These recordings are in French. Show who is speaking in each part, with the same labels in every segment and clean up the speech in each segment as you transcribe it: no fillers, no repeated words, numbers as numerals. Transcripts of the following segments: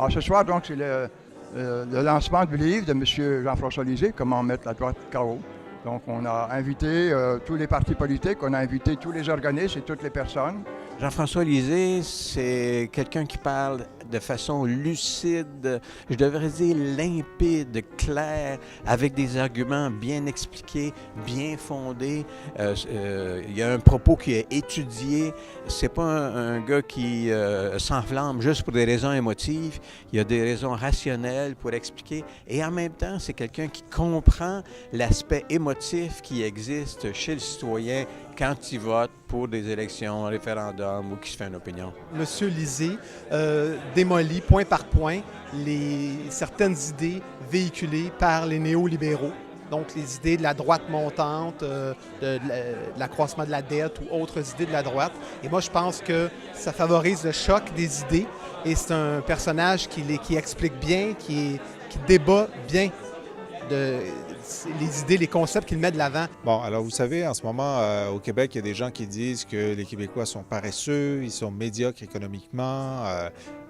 Speaker 1: Alors ce soir, donc, c'est le lancement du livre de M. Jean-François Lisée, Comment mettre la droite KO. Donc on a invité tous les partis politiques, on a invité tous les organismes et toutes les personnes.
Speaker 2: Jean-François Lisée, c'est quelqu'un qui parle de façon lucide, je devrais dire limpide, claire, avec des arguments bien expliqués, bien fondés. Il y a un propos qui est étudié. C'est pas un gars qui s'enflamme juste pour des raisons émotives. Il y a des raisons rationnelles pour expliquer. Et en même temps, c'est quelqu'un qui comprend l'aspect émotif qui existe chez le citoyen quand il vote pour des élections, un référendum ou qui se fait une opinion.
Speaker 3: Monsieur Lisée démolit point par point certaines idées véhiculées par les néolibéraux. Donc les idées de la droite montante, de l'accroissement de la dette ou autres idées de la droite. Et moi, je pense que ça favorise le choc des idées et c'est un personnage qui explique bien, qui débat bien les idées, les concepts qu'il met de l'avant.
Speaker 4: Bon, alors vous savez, en ce moment, au Québec, il y a des gens qui disent que les Québécois sont paresseux, ils sont médiocres économiquement,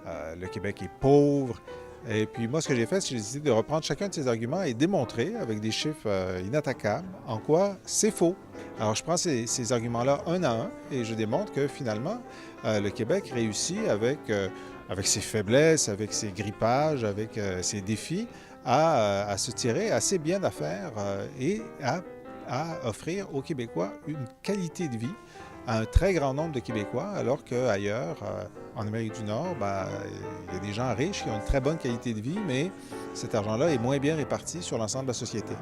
Speaker 4: le Québec est pauvre. Et puis moi, ce que j'ai fait, c'est que j'ai décidé de reprendre chacun de ces arguments et démontrer avec des chiffres inattaquables en quoi c'est faux. Alors je prends ces arguments-là un à un et je démontre que finalement, le Québec réussit avec ses faiblesses, avec ses grippages, avec ses défis, à se tirer assez bien d'affaires et à offrir aux Québécois une qualité de vie à un très grand nombre de Québécois, alors qu'ailleurs, en Amérique du Nord, il y a des gens riches qui ont une très bonne qualité de vie, mais cet argent-là est moins bien réparti sur l'ensemble de la société.